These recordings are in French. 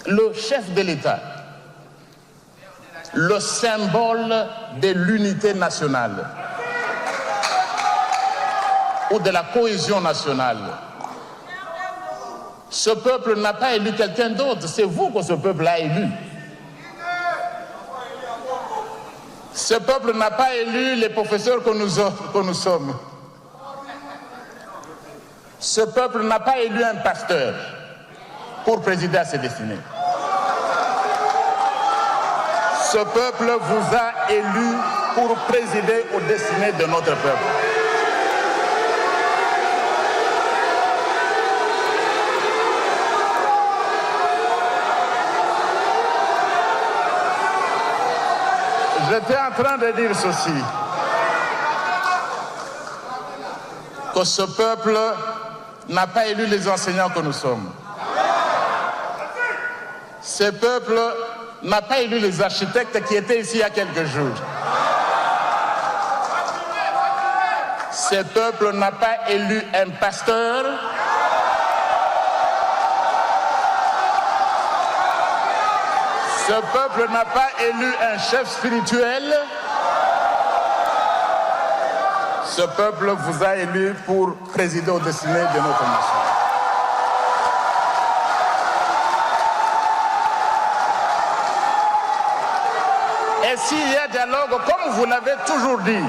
le chef de l'État, le symbole de l'unité nationale ou de la cohésion nationale. Ce peuple n'a pas élu quelqu'un d'autre, c'est vous que ce peuple a élu. Ce peuple n'a pas élu les professeurs que nous sommes. Ce peuple n'a pas élu un pasteur pour présider à ses destinées. Ce peuple vous a élu pour présider aux destinées de notre peuple. J'étais en train de dire ceci, que ce peuple n'a pas élu les enseignants que nous sommes. Ce peuple n'a pas élu les architectes qui étaient ici il y a quelques jours. Ce peuple n'a pas élu un pasteur. Ce peuple n'a pas élu un chef spirituel. Ce peuple vous a élu pour présider aux destinées de notre nation. Et s'il y a dialogue, comme vous l'avez toujours dit,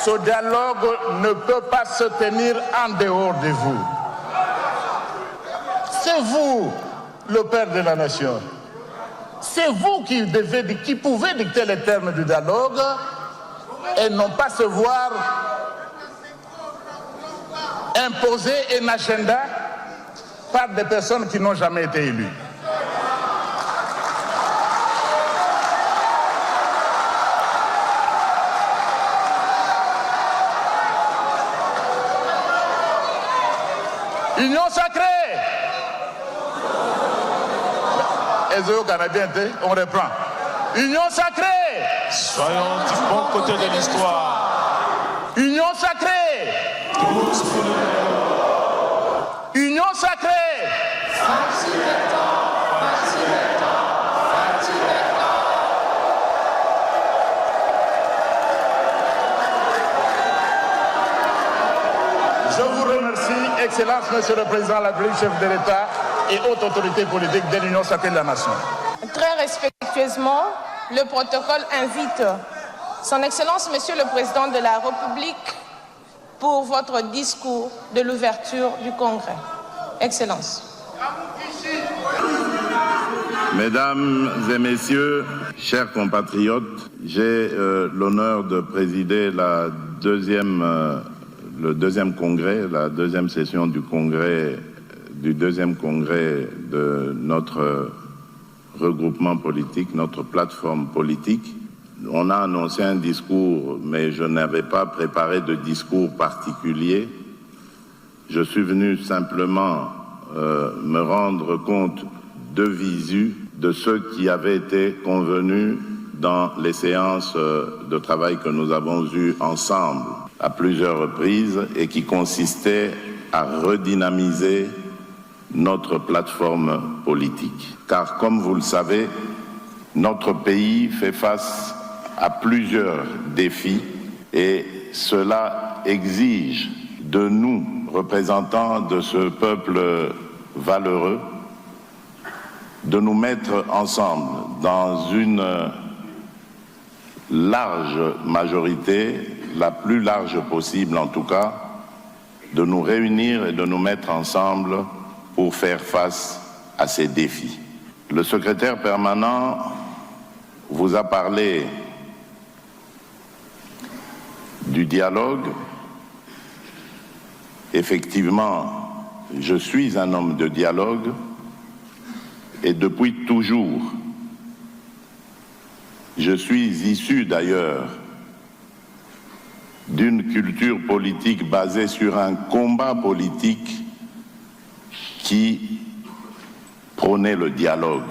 ce dialogue ne peut pas se tenir en dehors de vous. C'est vous, le père de la nation. C'est vous qui pouvez dicter les termes du dialogue et non pas se voir imposer un agenda par des personnes qui n'ont jamais été élues. Union sacrée. On reprend. Union sacrée. Soyons du bon côté de l'histoire. Union sacrée. Tous pour le Union sacrée. Je vous remercie, Excellence, Monsieur le Président de la République, chef de l'État et haute autorité politique de l'Union sacrée de la Nation. Très respectueusement, le protocole invite Son Excellence, Monsieur le Président de la République, pour votre discours de l'ouverture du Congrès. Excellence. Mesdames et Messieurs, chers compatriotes, j'ai l'honneur de présider le deuxième congrès, la deuxième session du deuxième congrès de notre regroupement politique, notre plateforme politique. On a annoncé un discours, mais je n'avais pas préparé de discours particulier. Je suis venu simplement me rendre compte de visu de ce qui avait été convenu dans les séances de travail que nous avons eues ensemble à plusieurs reprises et qui consistait à redynamiser notre plateforme politique. Car comme vous le savez, notre pays fait face à plusieurs défis et cela exige de nous, représentants de ce peuple valeureux, de nous mettre ensemble dans une large majorité, la plus large possible en tout cas, de nous réunir et de nous mettre ensemble pour faire face à ces défis. Le secrétaire permanent vous a parlé du dialogue. Effectivement, je suis un homme de dialogue et depuis toujours. Je suis issu d'ailleurs d'une culture politique basée sur un combat politique qui prônait le dialogue.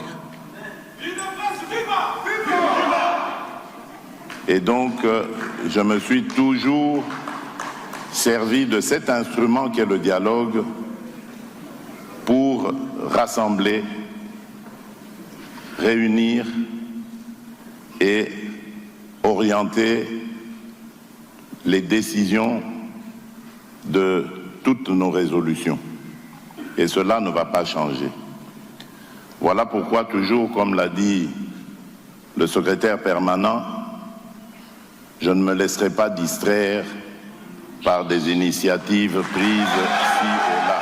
Et donc, je me suis toujours servi de cet instrument qu'est le dialogue pour rassembler réunir et orienter les décisions de toutes nos résolutions. Et cela ne va pas changer. Voilà pourquoi, toujours comme l'a dit le secrétaire permanent, je ne me laisserai pas distraire par des initiatives prises ci et là.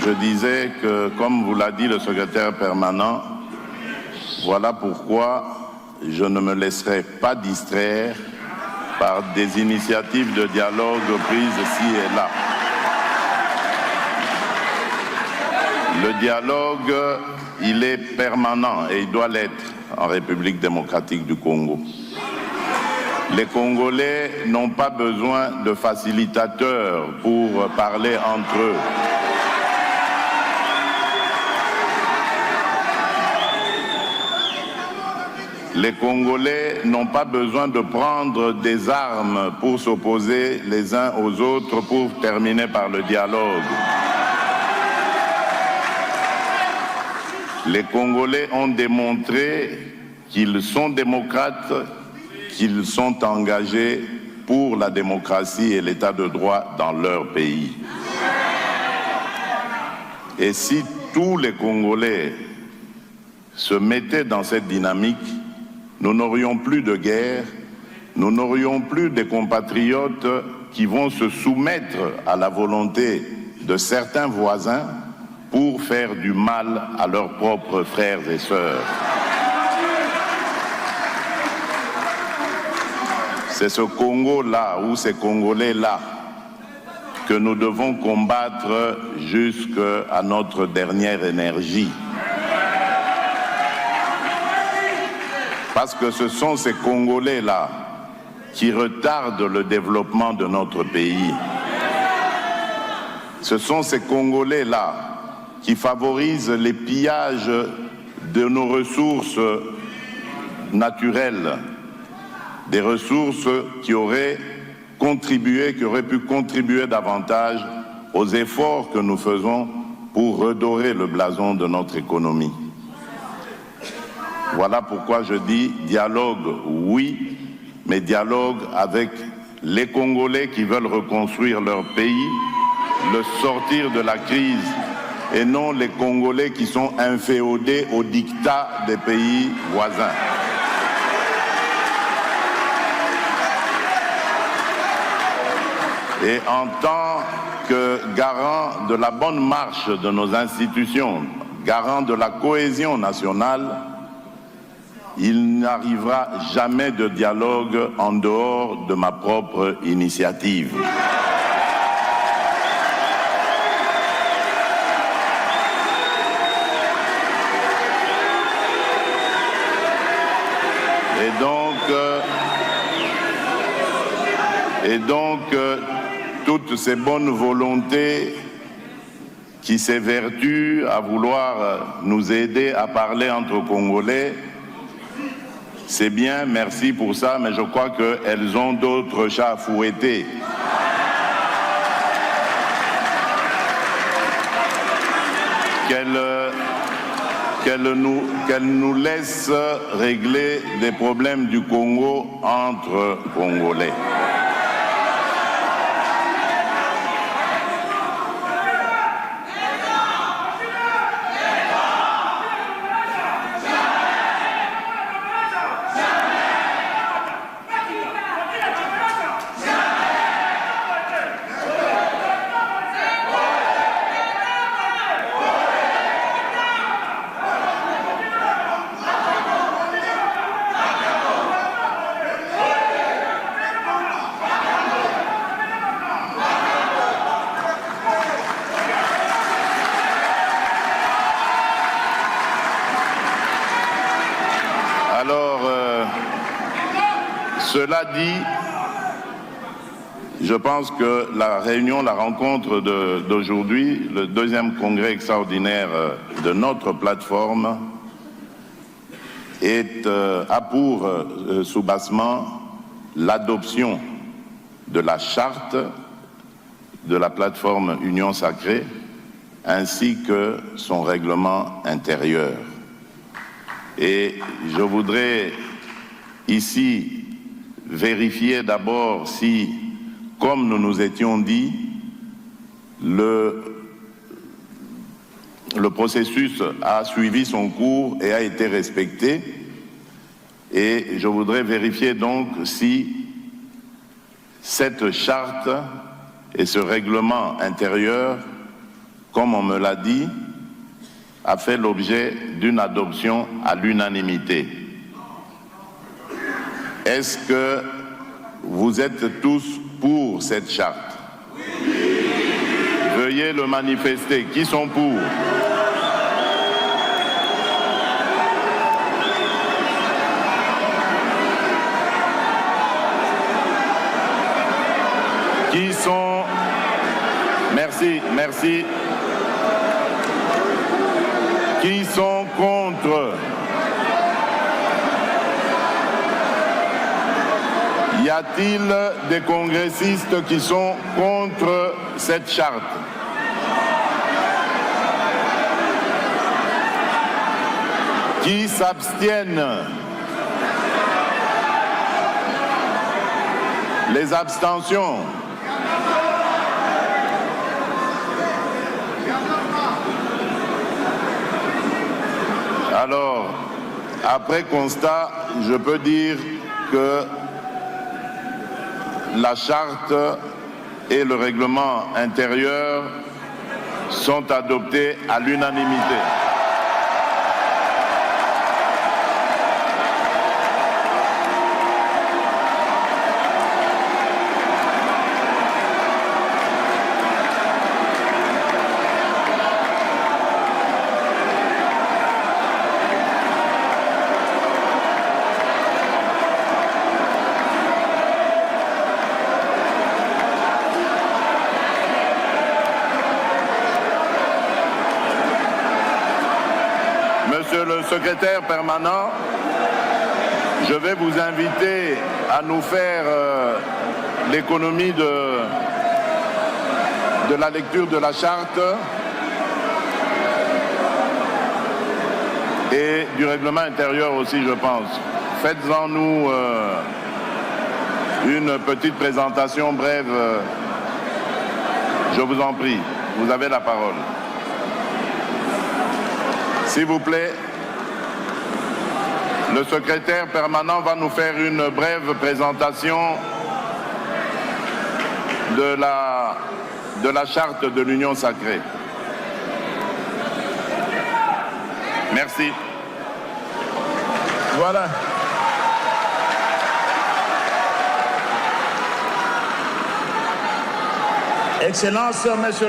Je disais que, comme vous l'a dit le secrétaire permanent, voilà pourquoi je ne me laisserai pas distraire par des initiatives de dialogue prises ci et là. Le dialogue, il est permanent et il doit l'être en République démocratique du Congo. Les Congolais n'ont pas besoin de facilitateurs pour parler entre eux. Les Congolais n'ont pas besoin de prendre des armes pour s'opposer les uns aux autres pour terminer par le dialogue. Les Congolais ont démontré qu'ils sont démocrates, qu'ils sont engagés pour la démocratie et l'état de droit dans leur pays. Et si tous les Congolais se mettaient dans cette dynamique, nous n'aurions plus de guerre, nous n'aurions plus des compatriotes qui vont se soumettre à la volonté de certains voisins pour faire du mal à leurs propres frères et sœurs. C'est ce Congo-là ou ces Congolais-là que nous devons combattre jusqu'à notre dernière énergie. Parce que ce sont ces Congolais-là qui retardent le développement de notre pays. Ce sont ces Congolais-là qui favorisent les pillages de nos ressources naturelles, des ressources qui auraient pu contribuer davantage aux efforts que nous faisons pour redorer le blason de notre économie. Voilà pourquoi je dis dialogue, oui, mais dialogue avec les Congolais qui veulent reconstruire leur pays, le sortir de la crise, et non les Congolais qui sont inféodés au diktat des pays voisins. Et en tant que garant de la bonne marche de nos institutions, garant de la cohésion nationale, il n'arrivera jamais de dialogue en dehors de ma propre initiative. Et donc, toutes ces bonnes volontés qui s'évertuent à vouloir nous aider à parler entre Congolais, c'est bien, merci pour ça, mais je crois qu'elles ont d'autres chats à fouetter. Qu'elles nous laissent régler des problèmes du Congo entre Congolais. Cela dit, je pense que la rencontre d'aujourd'hui, le deuxième congrès extraordinaire de notre plateforme, a pour soubassement l'adoption de la charte de la plateforme Union Sacrée ainsi que son règlement intérieur. Et je voudrais ici vérifier d'abord si, comme nous nous étions dit, le processus a suivi son cours et a été respecté. Et je voudrais vérifier donc si cette charte et ce règlement intérieur, comme on me l'a dit, a fait l'objet d'une adoption à l'unanimité. Est-ce que vous êtes tous pour cette charte? Oui. Veuillez le manifester. Qui sont pour? Qui sont... Merci, merci. Qui sont contre? Y a-t-il des congressistes qui sont contre cette charte? Qui s'abstiennent? Les abstentions? Alors, après constat, je peux dire que la charte et le règlement intérieur sont adoptés à l'unanimité. Monsieur le secrétaire permanent, je vais vous inviter à nous faire l'économie de la lecture de la charte et du règlement intérieur aussi, je pense. Faites-en nous une petite présentation brève. Je vous en prie, vous avez la parole. S'il vous plaît, le secrétaire permanent va nous faire une brève présentation de la charte de l'Union Sacrée. Merci. Voilà. Excellence, Monsieur